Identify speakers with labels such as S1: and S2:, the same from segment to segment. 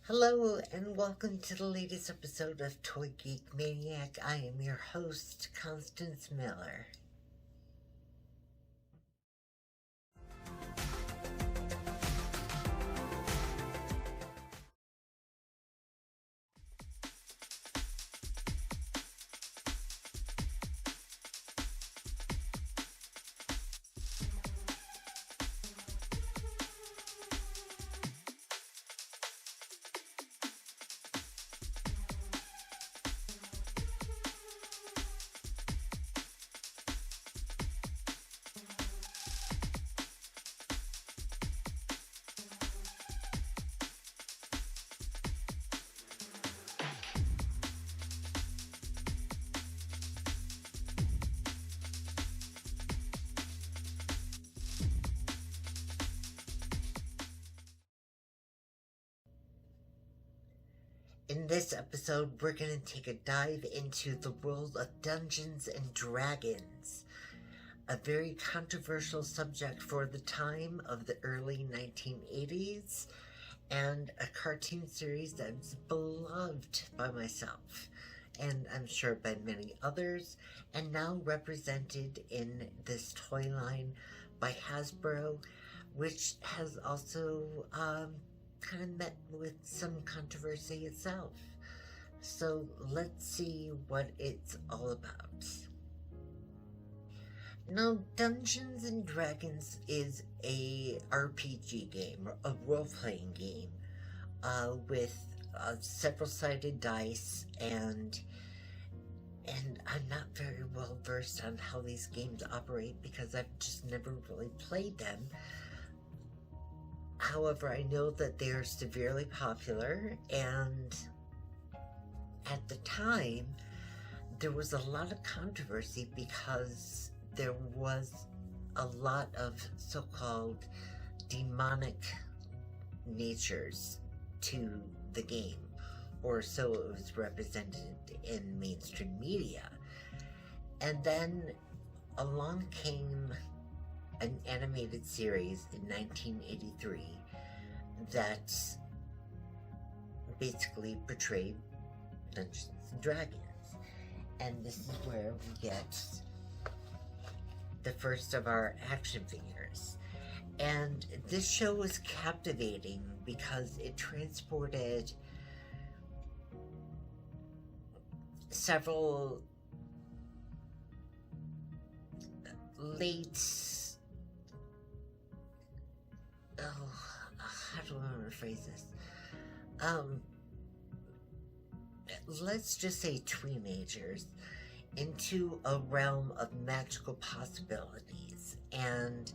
S1: Hello and welcome to the latest episode of Toy Geek Maniac. I am your host, Constance Miller. In this episode, we're going to take a dive into the world of Dungeons and Dragons, a very controversial subject for the time of the early 1980s, and a cartoon series that's beloved by myself, and I'm sure by many others, and now represented in this toy line by Hasbro, which has also kind of met with some controversy itself. So let's see what it's all about. Now, Dungeons and Dragons is a RPG game, a role-playing game, with several-sided dice, and I'm not very well versed on how these games operate because I've just never really played them. However, I know that they're severely popular, and at the time, there was a lot of controversy because there was a lot of so-called demonic natures to the game, or so it was represented in mainstream media. And then along came an animated series in 1983 that basically portrayed Dungeons and Dragons. And this is where we get the first of our action figures. And this show was captivating because it transported several late, how do I want to phrase this? Let's just say teenagers into a realm of magical possibilities. And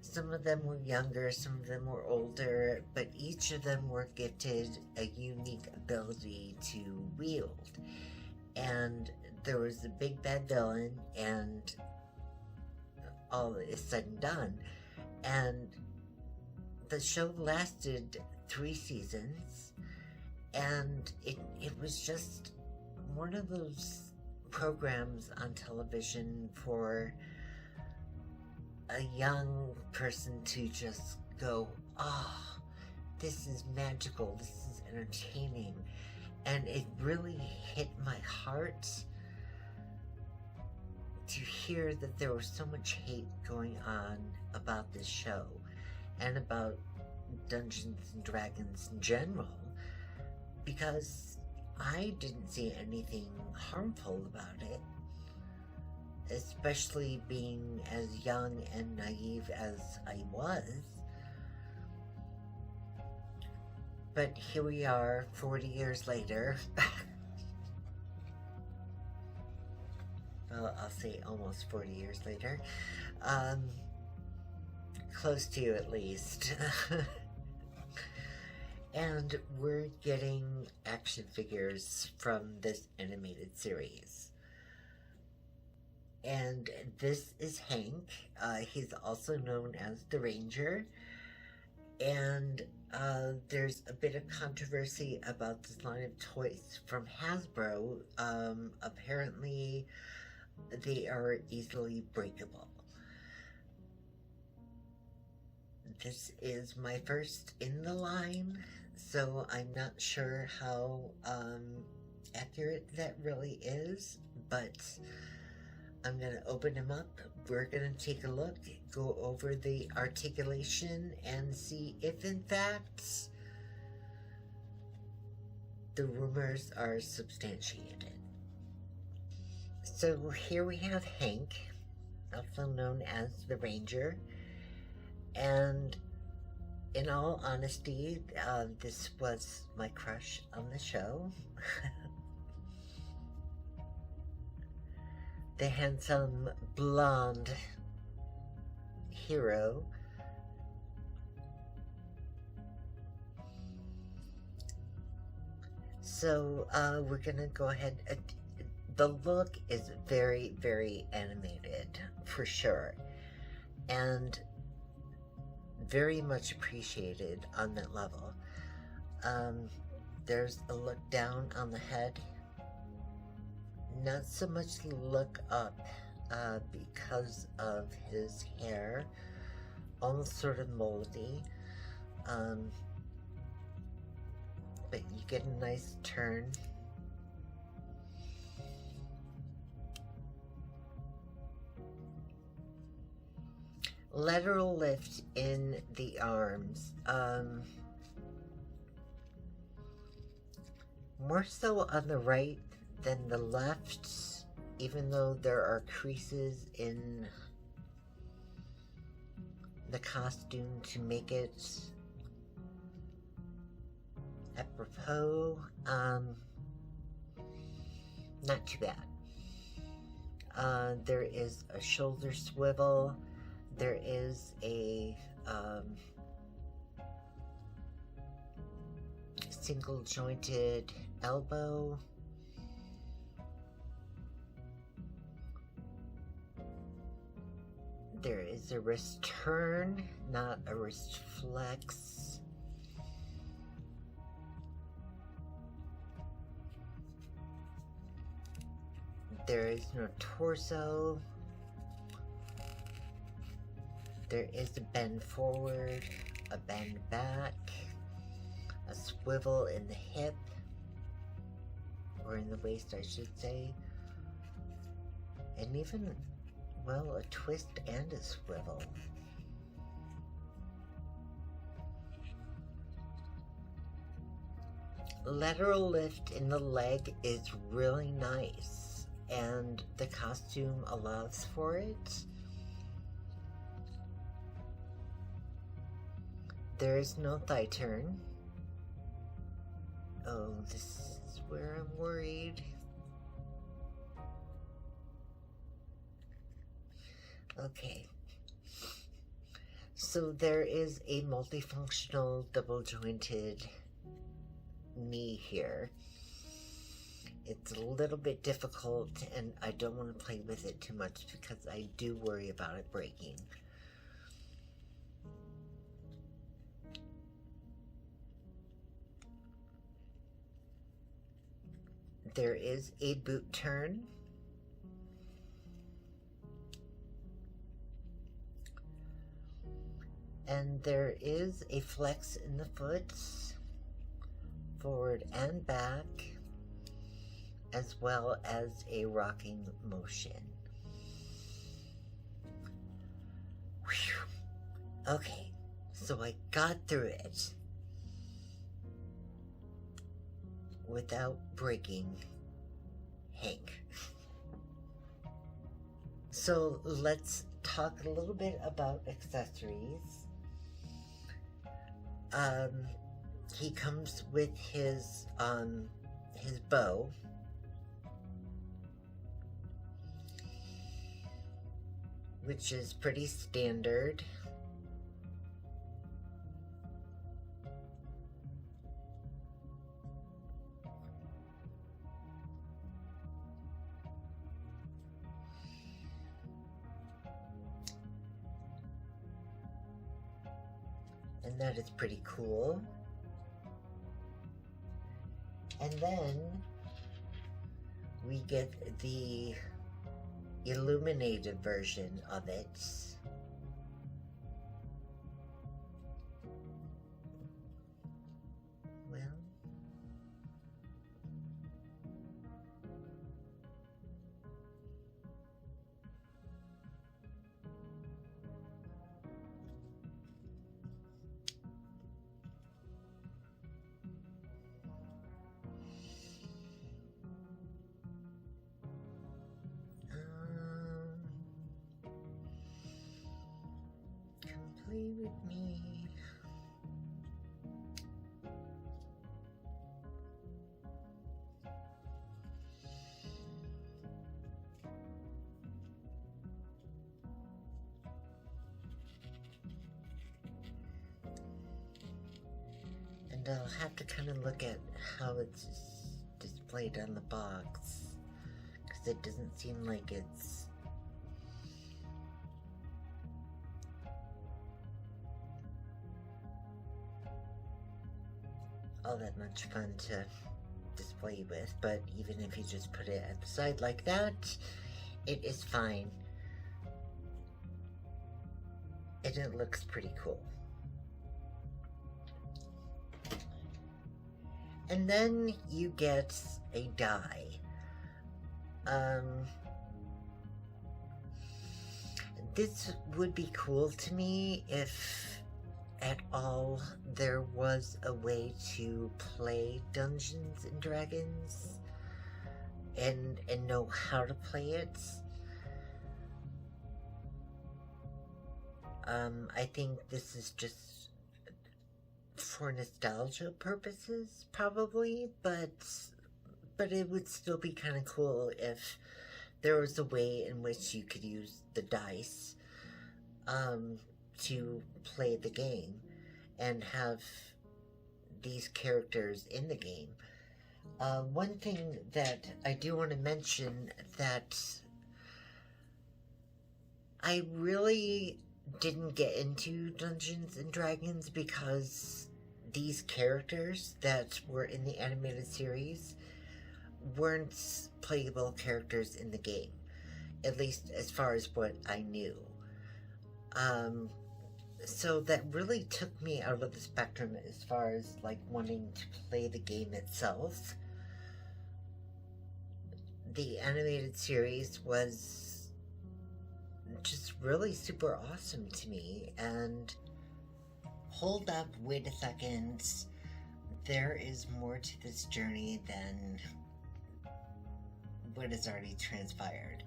S1: some of them were younger, some of them were older, but each of them were gifted a unique ability to wield. And there was a big bad villain, and all is said and done. And the show lasted 3 seasons, and it was just one of those programs on television for a young person to just go, oh, this is magical, this is entertaining. And it really hit my heart to hear that there was so much hate going on about this show and about Dungeons and Dragons in general, because I didn't see anything harmful about it, especially being as young and naive as I was. But here we are, 40 years later. Well, I'll say almost 40 years later. Close to at least. And we're getting action figures from this animated series. And this is Hank. He's also known as the Ranger. And there's a bit of controversy about this line of toys from Hasbro. Apparently, they are easily breakable. This is my first in the line, So I'm not sure how accurate that really is, but I'm going to open him up. We're going to take a look, go over the articulation, and see if in fact the rumors are substantiated. So here we have Hank, also known as the Ranger, and in all honesty, this was my crush on the show. The handsome blonde hero. So we're gonna go ahead. The look is very, very animated for sure, and very much appreciated on that level. There's a look down on the head. Not so much look up because of his hair, almost sort of moldy, but you get a nice turn. Lateral lift in the arms, more so on the right than the left, even though there are creases in the costume to make it apropos. Not too bad. There is a shoulder swivel. There is a single jointed elbow. There is a wrist turn, not a wrist flex. There is no torso. There is a bend forward, a bend back, a swivel in the hip, or in the waist, I should say, and even, well, a twist and a swivel. Lateral lift in the leg is really nice, and the costume allows for it. There is no thigh turn. Oh, this is where I'm worried. Okay. So there is a multifunctional double jointed knee here. It's a little bit difficult, and I don't want to play with it too much because I do worry about it breaking. There is a boot turn. And there is a flex in the foot, forward and back, as well as a rocking motion. Whew. Okay, so I got through it without breaking Hank. So let's talk a little bit about accessories. He comes with his bow, which is pretty standard. And that is pretty cool. And then we get the illuminated version of it. play with me. And I'll have to kind of look at how it's displayed on the box, because it doesn't seem like it's all that much fun to display with, but even if you just put it at the side like that, it is fine. And it looks pretty cool. And then you get a die. This would be cool to me if at all there was a way to play Dungeons and Dragons and know how to play it. I think this is just for nostalgia purposes, probably, but it would still be kind of cool if there was a way in which you could use the dice to play the game and have these characters in the game. One thing that I do want to mention that I really didn't get into Dungeons and Dragons because these characters that were in the animated series weren't playable characters in the game, at least as far as what I knew. So that really took me out of the spectrum as far as like wanting to play the game itself. The animated series was just really super awesome to me. And hold up, wait a second, there is more to this journey than what has already transpired.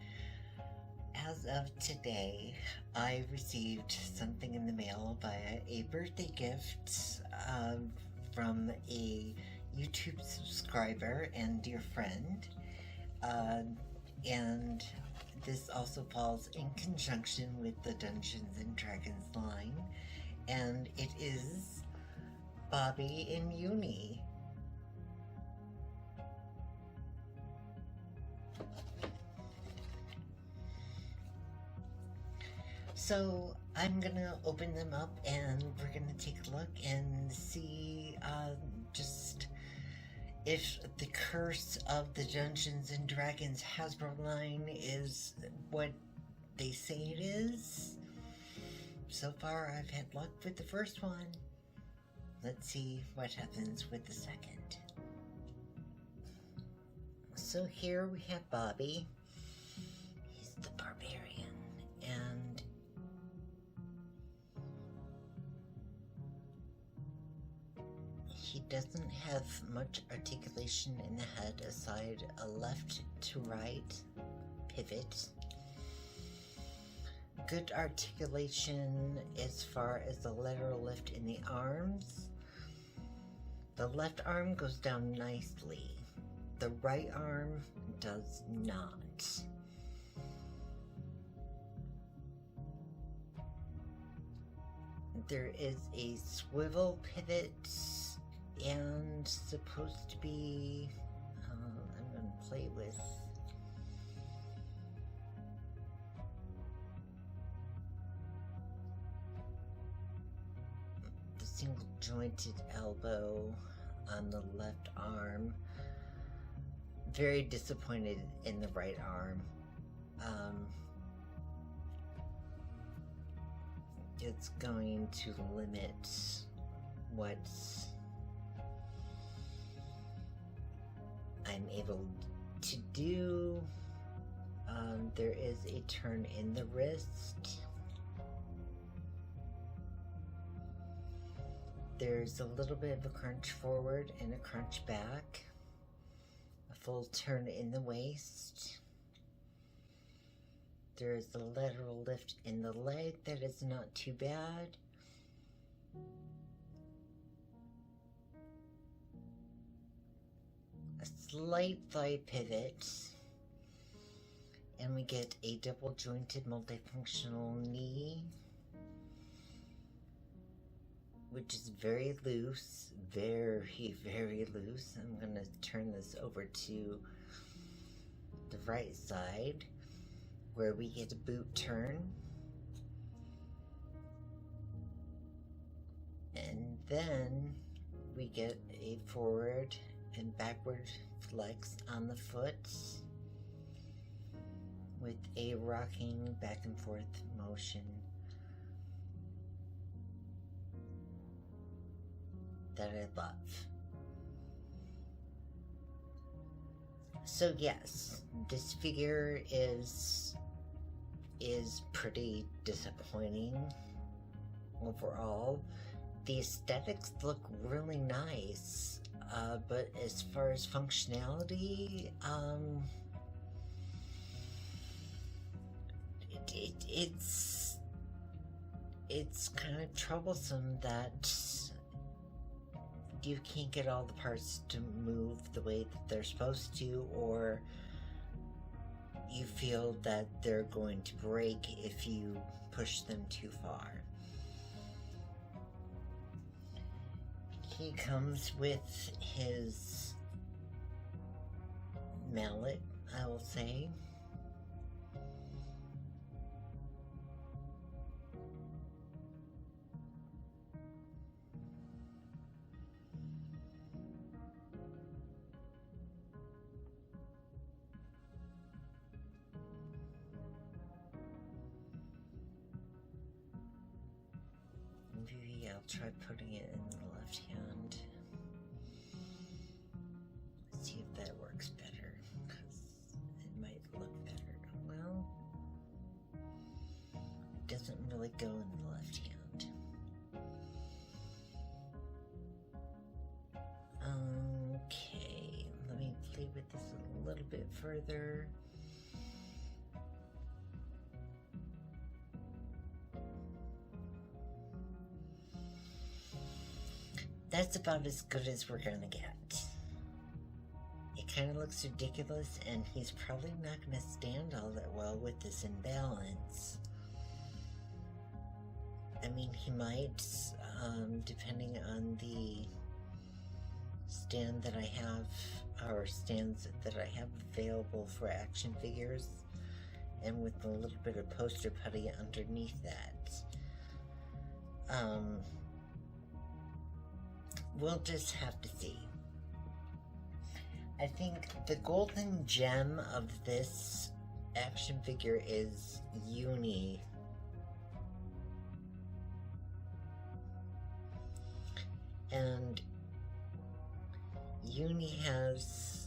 S1: As of today, I received something in the mail via a birthday gift from a YouTube subscriber and dear friend. And this also falls in conjunction with the Dungeons and Dragons line. And it is Bobby in Uni. So I'm gonna open them up and we're gonna take a look and see just if the curse of the Dungeons and Dragons Hasbro line is what they say it is. So far I've had luck with the first one. Let's see what happens with the second. So here we have Bobby. He's the barbarian, and he doesn't have much articulation in the head aside a left to right pivot. Good articulation as far as the lateral lift in the arms. The left arm goes down nicely. The right arm does not. There is a swivel pivot and supposed to be, I'm going to play with the single jointed elbow on the left arm. Very disappointed in the right arm. It's going to limit what I'm able to do. There is a turn in the wrist. There's a little bit of a crunch forward and a crunch back. A full turn in the waist. There's a lateral lift in the leg that is not too bad. a slight thigh pivot, and we get a double jointed multifunctional knee, which is very loose, very loose. I'm going to turn this over to the right side, where we get a boot turn. And then we get a forward and backward flex on the foot with a rocking back and forth motion that I love. So yes, this figure is pretty disappointing overall. The aesthetics look really nice, but as far as functionality, it's kind of troublesome that you can't get all the parts to move the way that they're supposed to, or you feel that they're going to break if you push them too far. He comes with his mallet, I will say. Maybe I'll try putting it in the left hand. Let's see if that works better, because it might look better. Well, it doesn't really go in the left hand. Okay, let me play with this a little bit further. That's about as good as we're gonna get. It kind of looks ridiculous, and he's probably not gonna stand all that well with this imbalance. I mean, he might, depending on the stand that I have, or stands that I have available for action figures, and with a little bit of poster putty underneath that. We'll just have to see. I think the golden gem of this action figure is Uni. And Uni has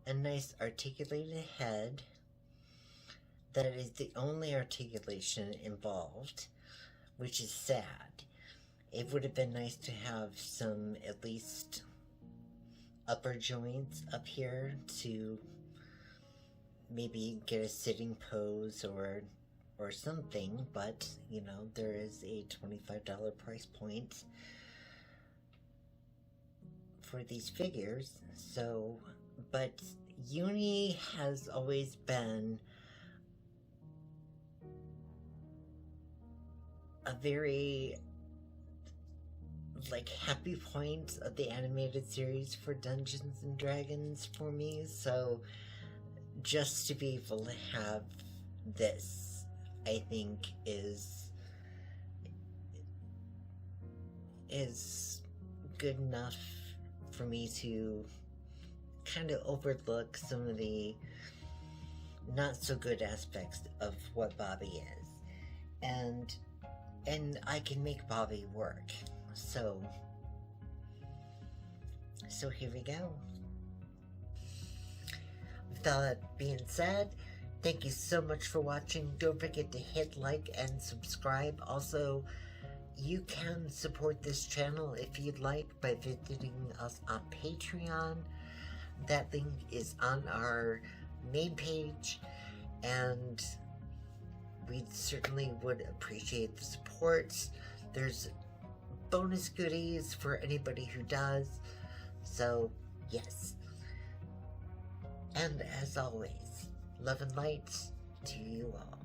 S1: a nice articulated head. That is the only articulation involved, which is sad. It would have been nice to have some, at least, upper joints up here to maybe get a sitting pose or something, but, you know, there is a $25 price point for these figures, so, but Uni has always been a very, like, happy point of the animated series for Dungeons and Dragons for me, so just to be able to have this, I think, is good enough for me to kind of overlook some of the not so good aspects of what Bobby is, and I can make Bobby work. So here we go. With all that being said, thank you so much for watching. Don't forget to hit like and subscribe. Also, you can support this channel if you'd like by visiting us on Patreon. That link is on our main page, and we certainly would appreciate the support. There's bonus goodies for anybody who does. So, yes. And as always, love and light to you all.